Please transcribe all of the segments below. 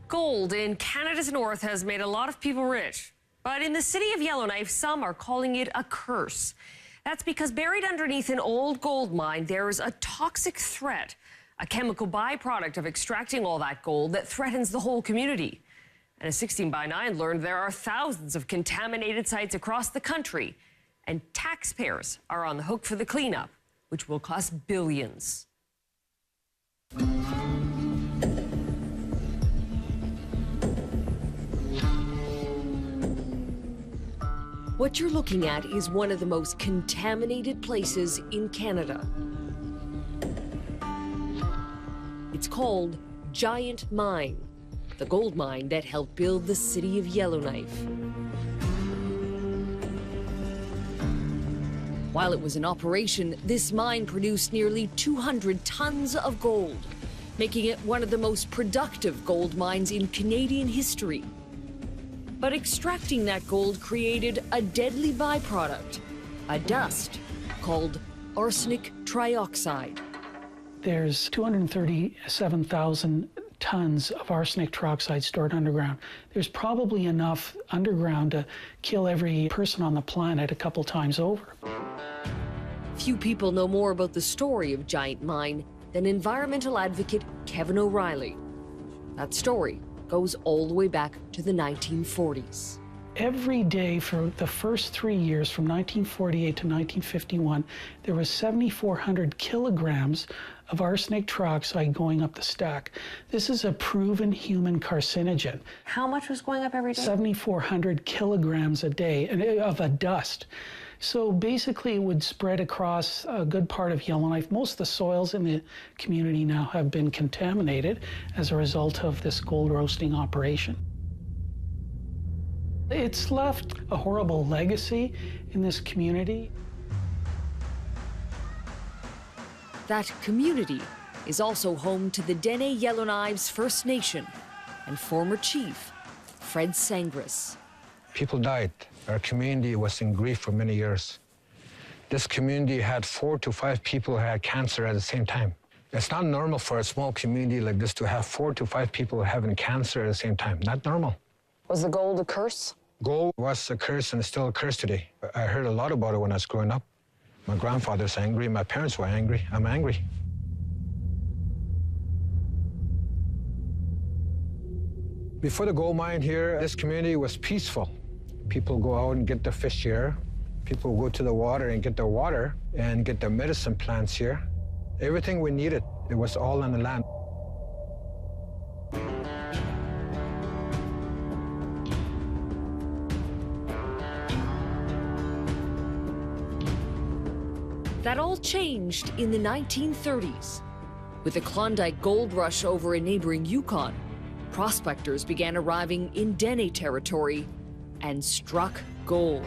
Gold in Canada's north has made a lot of people rich. But in the city of Yellowknife, some are calling it a curse. That's because buried underneath an old gold mine, there is a toxic threat, a chemical byproduct of extracting all that gold that threatens the whole community. And a 16 by 9 learned there are thousands of contaminated sites across the country, and taxpayers are on the hook for the cleanup, which will cost billions. What you're looking at is one of the most contaminated places in Canada. It's called Giant Mine, the gold mine that helped build the city of Yellowknife. While it was in operation, this mine produced nearly 200 tons of gold, making it one of the most productive gold mines in Canadian history. But extracting that gold created a deadly byproduct, a dust called arsenic trioxide. There's 237,000 tons of arsenic trioxide stored underground. There's probably enough underground to kill every person on the planet a couple times over. Few people know more about the story of Giant Mine than environmental advocate Kevin O'Reilly. That story goes all the way back to the 1940s. Every day for the first 3 years, from 1948 to 1951, there was 7,400 kilograms of arsenic trioxide going up the stack. This is a proven human carcinogen. How much was going up every day? 7,400 kilograms a day of a dust. So basically it would spread across a good part of Yellowknife. Most of the soils in the community now have been contaminated as a result of this gold roasting operation. It's left a horrible legacy in this community. That community is also home to the Dene Yellowknives First Nation and former chief, Fred Sangris. People died. Our community was in grief for many years. This community had 4 to 5 people who had cancer at the same time. It's not normal for a small community like this to have 4 to 5 people having cancer at the same time. Not normal. Was the gold a curse? Gold was a curse and is still a curse today. I heard a lot about it when I was growing up. My grandfather's angry, my parents were angry, I'm angry. Before the gold mine here, this community was peaceful. People go out and get the fish here. People go to the water and get their water and get their medicine plants here. Everything we needed, it was all on the land. That all changed in the 1930s. With the Klondike gold rush over in neighboring Yukon, prospectors began arriving in Dene territory and struck gold.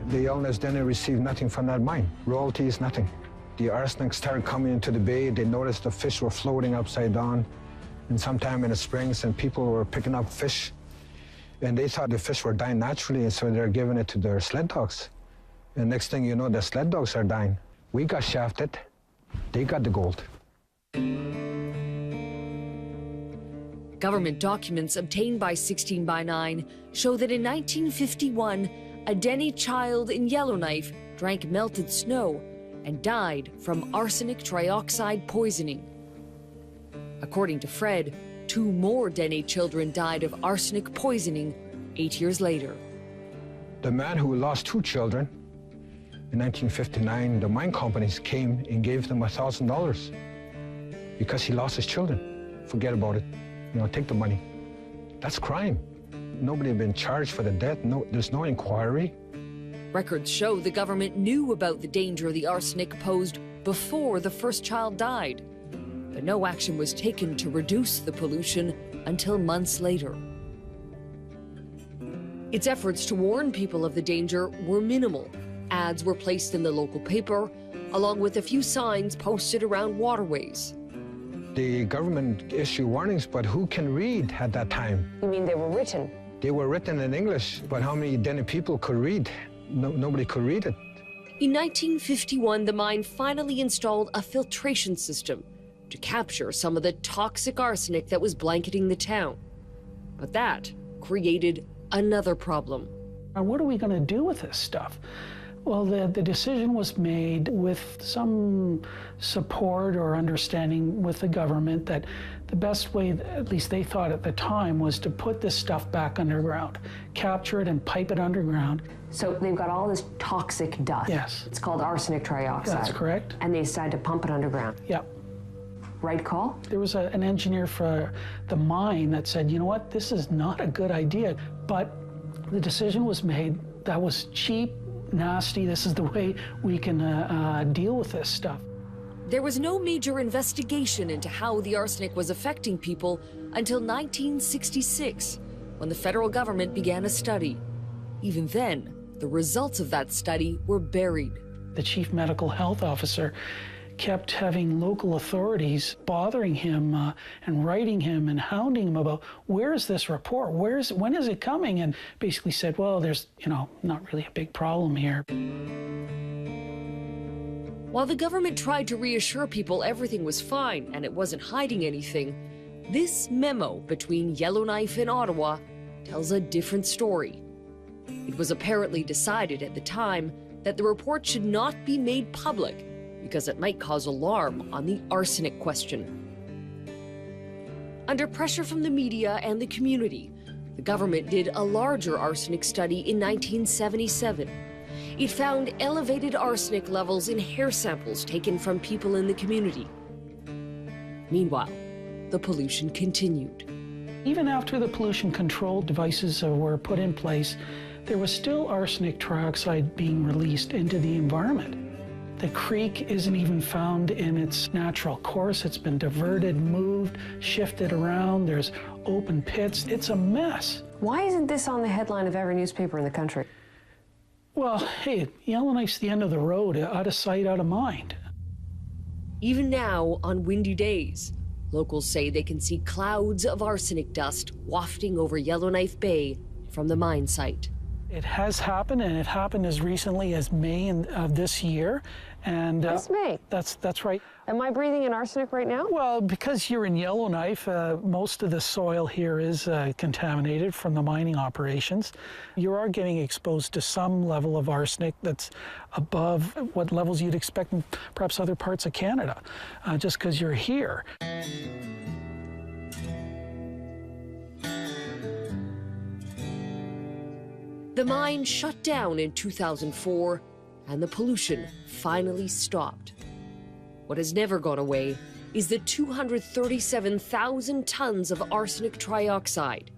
The Yellowknife Dene received nothing from that mine. Royalties, nothing. The arsenic started coming into the bay. They noticed the fish were floating upside down, and sometime in the springs, and people were picking up fish. And they thought the fish were dying naturally, and so they're giving it to their sled dogs. And next thing you know, the sled dogs are dying. We got shafted. They got the gold. Government documents obtained by 16 by 9 show that in 1951, a Dene child in Yellowknife drank melted snow and died from arsenic trioxide poisoning. According to Fred, 2 more Dene children died of arsenic poisoning 8 years later. The man who lost 2 children in 1959, the mine companies came and gave them $1,000 because he lost his children. Forget about it. You know, take the money. That's crime. Nobody had been charged for the death. No, there's no inquiry. Records show the government knew about the danger the arsenic posed before the first child died, but no action was taken to reduce the pollution until months later. Its efforts to warn people of the danger were minimal. Ads were placed in the local paper, along with a few signs posted around waterways. The government issued warnings, but who can read at that time? You mean they were written? They were written in English, but how many Dene people could read? Nobody could read it. In 1951, the mine finally installed a filtration system to capture some of the toxic arsenic that was blanketing the town. But that created another problem. What are we going to do with this stuff? Well, the decision was made with some support or understanding with the government that the best way, at least they thought at the time, was to put this stuff back underground, capture it and pipe it underground. So they've got all this toxic dust. Yes. It's called arsenic trioxide. That's correct. And they decided to pump it underground. Yep. Right call? There was an engineer for the mine that said, you know what, this is not a good idea. But the decision was made. That was cheap, nasty. This is the way we can deal with this stuff. There was no major investigation into how the arsenic was affecting people until 1966, when the federal government began a study. Even then, the results of that study were buried. The chief medical health officer kept having local authorities bothering him and writing him and hounding him about, where is this report? When is it coming? And basically said, well, there's, not really a big problem here. While the government tried to reassure people everything was fine and it wasn't hiding anything, this memo between Yellowknife and Ottawa tells a different story. It was apparently decided at the time that the report should not be made public because it might cause alarm on the arsenic question. Under pressure from the media and the community, the government did a larger arsenic study in 1977. It found elevated arsenic levels in hair samples taken from people in the community. Meanwhile, the pollution continued. Even after the pollution control devices were put in place, there was still arsenic trioxide being released into the environment. The creek isn't even found in its natural course. It's been diverted, moved, shifted around. There's open pits. It's a mess. Why isn't this on the headline of every newspaper in the country? Well, hey, Yellowknife's the end of the road, out of sight, out of mind. Even now, on windy days, locals say they can see clouds of arsenic dust wafting over Yellowknife Bay from the mine site. It has happened, and it happened as recently as May of this year. And This May? That's right. Am I breathing in arsenic right now? Well, because you're in Yellowknife, most of the soil here is contaminated from the mining operations. You are getting exposed to some level of arsenic that's above what levels you'd expect in perhaps other parts of Canada, just because you're here. The mine shut down in 2004, and the pollution finally stopped. What has never gone away is the 237,000 tons of arsenic trioxide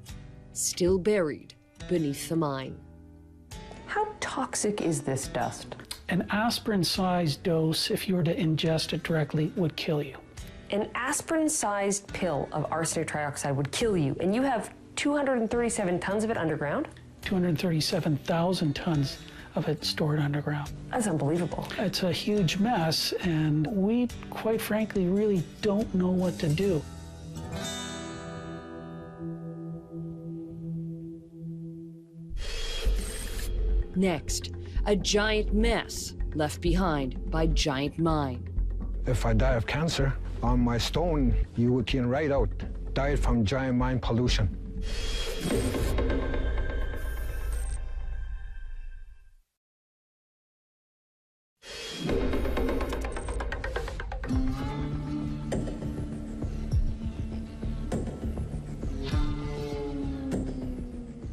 still buried beneath the mine. How toxic is this dust? An aspirin-sized dose, if you were to ingest it directly, would kill you. An aspirin-sized pill of arsenic trioxide would kill you, and you have 237 tons of it underground? 237,000 tons of it stored underground. That's unbelievable. It's a huge mess, and we, quite frankly, really don't know what to do. Next, a giant mess left behind by giant mine. If I die of cancer, on my stone, you can write out, died from giant mine pollution.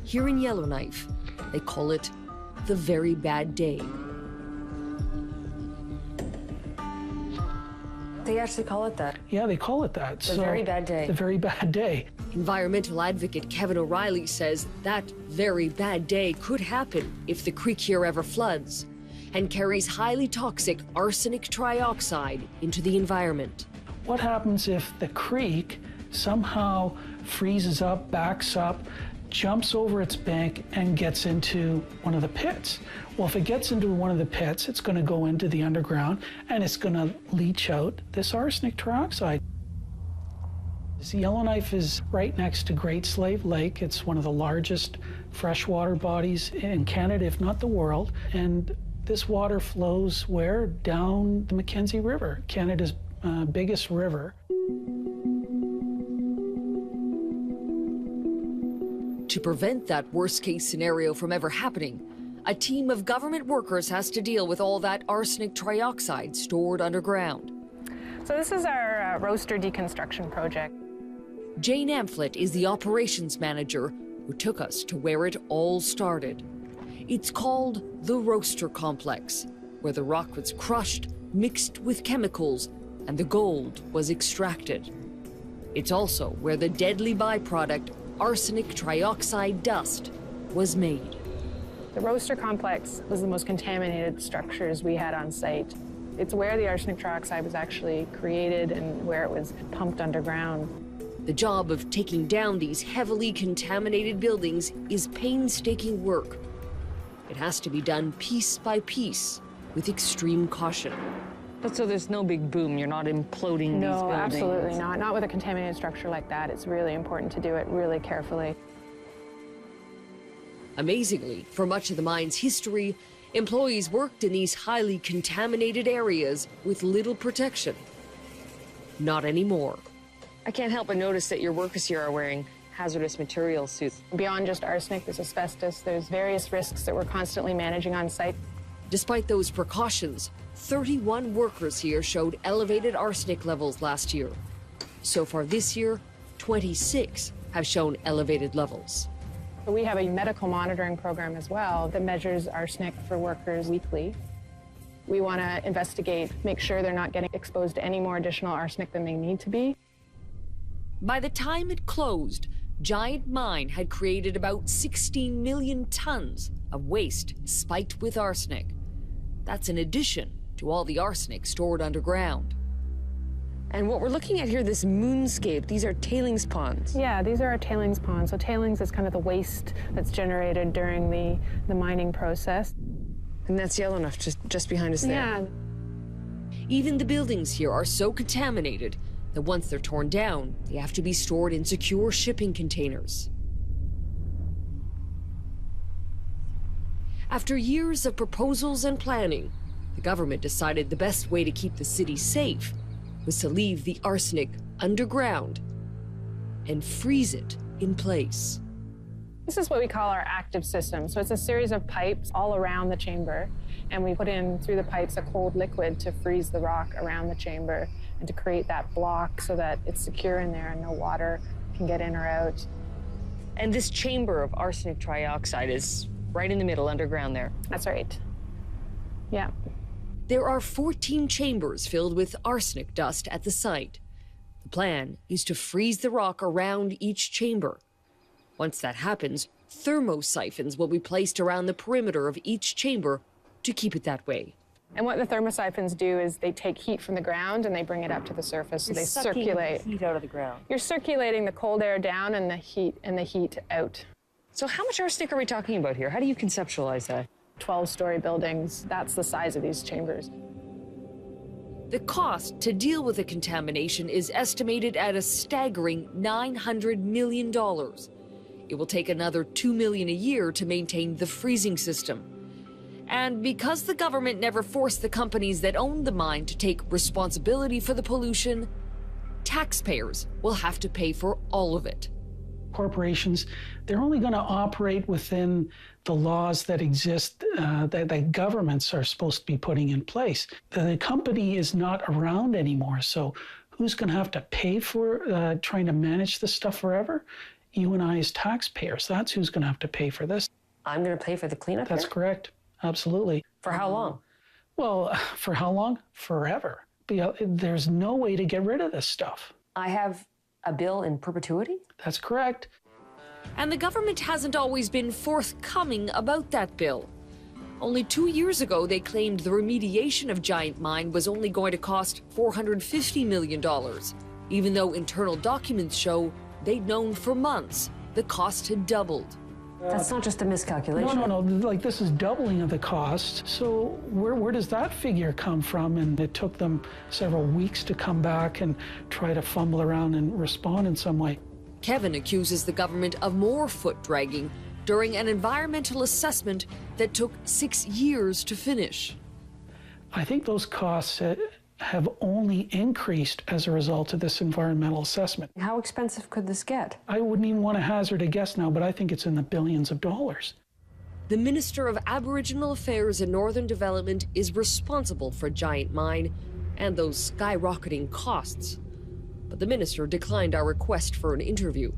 Here in Yellowknife, they call it the very bad day. They actually call it that. Yeah, they call it that. The very bad day. The very bad day. Environmental advocate Kevin O'Reilly says that very bad day could happen if the creek here ever floods and carries highly toxic arsenic trioxide into the environment. What happens if the creek somehow freezes up, backs up, jumps over its bank and gets into one of the pits? Well, if it gets into one of the pits, it's going to go into the underground and it's going to leach out this arsenic trioxide. Yellowknife is right next to Great Slave Lake. It's one of the largest freshwater bodies in Canada, if not the world. And This water flows where? Down the Mackenzie River, Canada's biggest river. To prevent that worst-case scenario from ever happening, a team of government workers has to deal with all that arsenic trioxide stored underground. So this is our roaster deconstruction project. Jane Amphlett is the operations manager who took us to where it all started. It's called the roaster complex, where the rock was crushed, mixed with chemicals, and the gold was extracted. It's also where the deadly byproduct, arsenic trioxide dust, was made. The roaster complex was the most contaminated structures we had on site. It's where the arsenic trioxide was actually created and where it was pumped underground. The job of taking down these heavily contaminated buildings is painstaking work. It has to be done piece by piece with extreme caution. But so there's no big boom, you're not imploding these buildings? No, absolutely not. Not with a contaminated structure like that. It's really important to do it really carefully. Amazingly, for much of the mine's history, employees worked in these highly contaminated areas with little protection. Not anymore. I can't help but notice that your workers here are wearing hazardous material suits. Beyond just arsenic, there's asbestos, there's various risks that we're constantly managing on site. Despite those precautions, 31 workers here showed elevated arsenic levels last year. So far this year, 26 have shown elevated levels. We have a medical monitoring program as well that measures arsenic for workers weekly. We want to investigate, make sure they're not getting exposed to any more additional arsenic than they need to be. By the time it closed, Giant Mine had created about 16 million tons of waste spiked with arsenic. That's in addition to all the arsenic stored underground. And what we're looking at here, this moonscape, these are tailings ponds. Yeah, these are our tailings ponds. So tailings is kind of the waste that's generated during the mining process. And that's Yellowknife just behind us there. Yeah. Even the buildings here are so contaminated that once they're torn down, they have to be stored in secure shipping containers. After years of proposals and planning, the government decided the best way to keep the city safe was to leave the arsenic underground and freeze it in place. This is what we call our active system. So it's a series of pipes all around the chamber, and we put in through the pipes a cold liquid to freeze the rock around the chamber and to create that block so that it's secure in there and no water can get in or out. And this chamber of arsenic trioxide is right in the middle, underground there. That's right. Yeah. There are 14 chambers filled with arsenic dust at the site. The plan is to freeze the rock around each chamber. Once that happens, thermosiphons will be placed around the perimeter of each chamber to keep it that way. And what the thermosiphons do is they take heat from the ground and they bring it up to the surface. So they circulate. Heat out of the ground. You're circulating the cold air down and the heat out. So how much arsenic are we talking about here? How do you conceptualize that? 12-story buildings, that's the size of these chambers. The cost to deal with the contamination is estimated at a staggering $900 million. It will take another $2 million a year to maintain the freezing system. And because the government never forced the companies that owned the mine to take responsibility for the pollution, taxpayers will have to pay for all of it. Corporations, they're only going to operate within the laws that exist, that governments are supposed to be putting in place. The company is not around anymore, so who's going to have to pay for trying to manage this stuff forever? You and I as taxpayers, that's who's going to have to pay for this. I'm going to pay for the cleanup That's here? correct, absolutely. For how long? Well, for how long? Forever. There's no way to get rid of this stuff. I have a bill in perpetuity? That's correct. And the government hasn't always been forthcoming about that bill. Only 2 years ago, they claimed the remediation of Giant Mine was only going to cost $450 million, even though internal documents show they'd known for months the cost had doubled. That's not just a miscalculation. No. Like, this is doubling of the cost. So where does that figure come from? And it took them several weeks to come back and try to fumble around and respond in some way. Kevin accuses the government of more foot dragging during an environmental assessment that took 6 years to finish. I think those costs have only increased as a result of this environmental assessment. How expensive could this get? I wouldn't even want to hazard a guess now, but I think it's in the billions of dollars. The Minister of Aboriginal Affairs and Northern Development is responsible for Giant Mine and those skyrocketing costs. But the minister declined our request for an interview.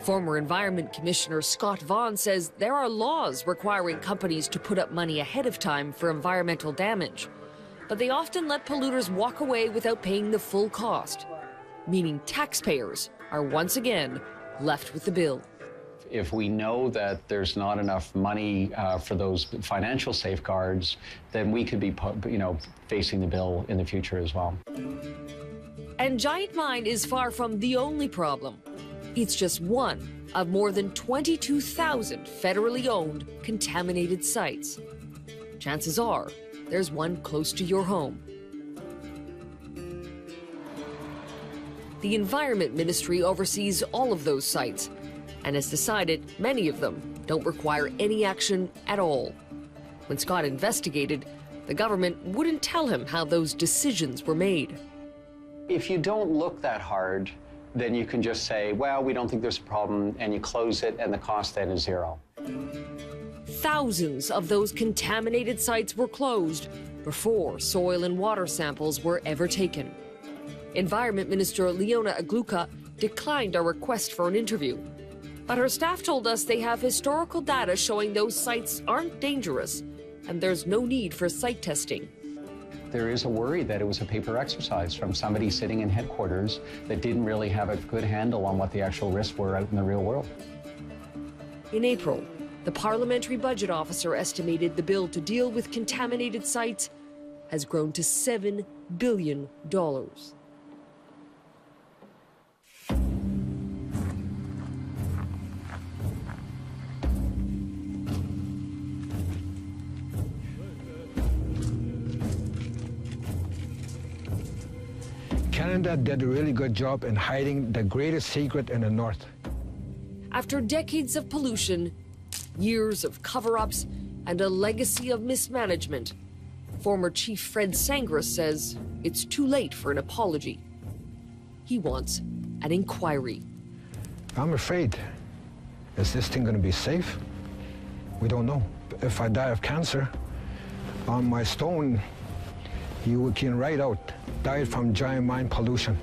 Former Environment Commissioner Scott Vaughan says there are laws requiring companies to put up money ahead of time for environmental damage, but they often let polluters walk away without paying the full cost, meaning taxpayers are once again left with the bill. If we know that there's not enough money for those financial safeguards, then we could be, facing the bill in the future as well. And Giant Mine is far from the only problem. It's just one of more than 22,000 federally owned contaminated sites. Chances are there's one close to your home. The Environment Ministry oversees all of those sites and has decided many of them don't require any action at all. When Scott investigated, the government wouldn't tell him how those decisions were made. If you don't look that hard, then you can just say, well, we don't think there's a problem, and you close it, and the cost then is zero. Thousands of those contaminated sites were closed before soil and water samples were ever taken. Environment Minister Leona Agluka declined our request for an interview, but her staff told us they have historical data showing those sites aren't dangerous, and there's no need for site testing. There is a worry that it was a paper exercise from somebody sitting in headquarters that didn't really have a good handle on what the actual risks were out in the real world. In April, the Parliamentary Budget Officer estimated the bill to deal with contaminated sites has grown to $7 billion. Canada did a really good job in hiding the greatest secret in the north. After decades of pollution, years of cover-ups, and a legacy of mismanagement, former Chief Fred Sangris says it's too late for an apology. He wants an inquiry. I'm afraid. Is this thing going to be safe? We don't know. If I die of cancer, on my stone, you can write out, died from giant mine pollution.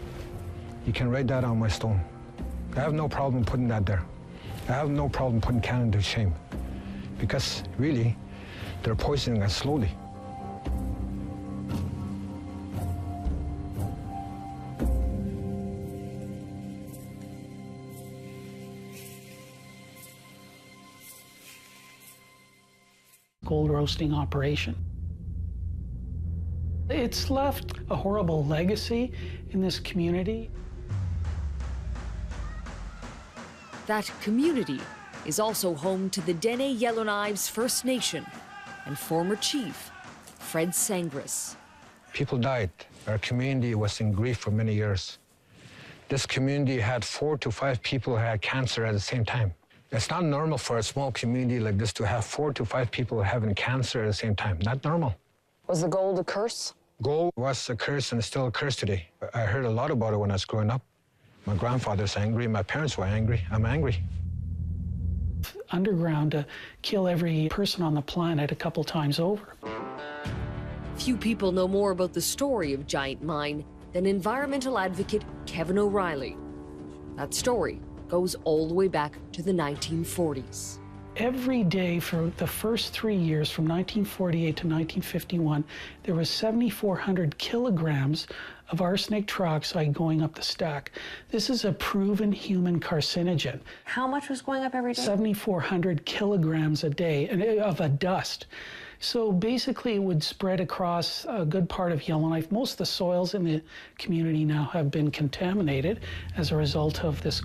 You can write that on my stone. I have no problem putting that there. I have no problem putting Canada to shame. Because really, they're poisoning us slowly. Gold roasting operation. It's left a horrible legacy in this community. That community is also home to the Dene Yellowknives First Nation and former chief, Fred Sangris. People died. Our community was in grief for many years. This community had 4 to 5 people who had cancer at the same time. It's not normal for a small community like this to have 4 to 5 people having cancer at the same time. Not normal. Was the gold a curse? Gold was a curse and it's still a curse today. I heard a lot about it when I was growing up. My grandfather's angry, my parents were angry. I'm angry. Underground to kill every person on the planet a couple times over. Few people know more about the story of Giant Mine than environmental advocate Kevin O'Reilly. That story goes all the way back to the 1940s. Every day for the first 3 years, from 1948 to 1951, there was 7,400 kilograms of arsenic trioxide going up the stack. This is a proven human carcinogen. How much was going up every day? 7,400 kilograms a day of a dust. So basically it would spread across a good part of Yellowknife. Most of the soils in the community now have been contaminated as a result of this.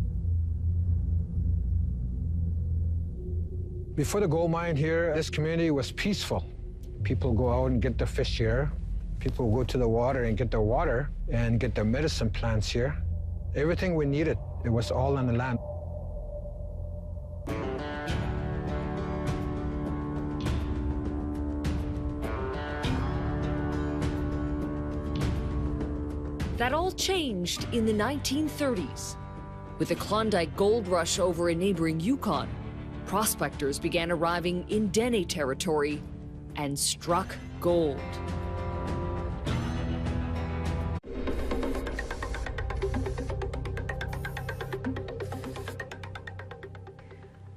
Before the gold mine here, this community was peaceful. People go out and get the fish here. People go to the water and get their water and get their medicine plants here. Everything we needed, it was all on the land. That all changed in the 1930s. With the Klondike gold rush over in neighboring Yukon, prospectors began arriving in Dene territory and struck gold.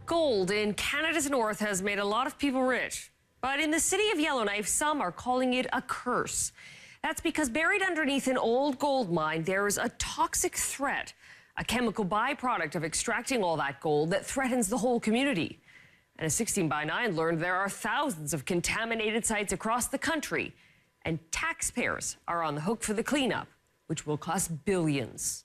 Gold in Canada's north has made a lot of people rich. But in the city of Yellowknife, some are calling it a curse. That's because buried underneath an old gold mine, there is a toxic threat, a chemical byproduct of extracting all that gold that threatens the whole community. And a 16 by 9 learned there are thousands of contaminated sites across the country, and taxpayers are on the hook for the cleanup, which will cost billions.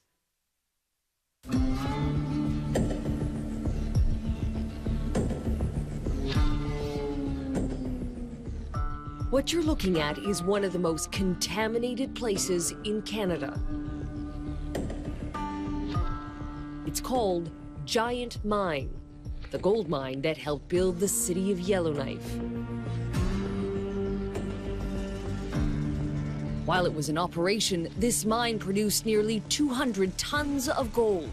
What you're looking at is one of the most contaminated places in Canada. It's called Giant Mine, the gold mine that helped build the city of Yellowknife. While it was in operation, this mine produced nearly 200 tons of gold,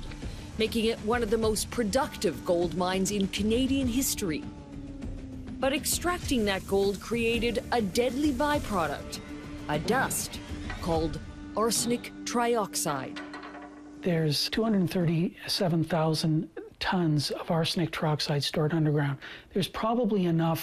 making it one of the most productive gold mines in Canadian history. But extracting that gold created a deadly byproduct, a dust called arsenic trioxide. There's 237,000 tons of arsenic trioxide stored underground. There's probably enough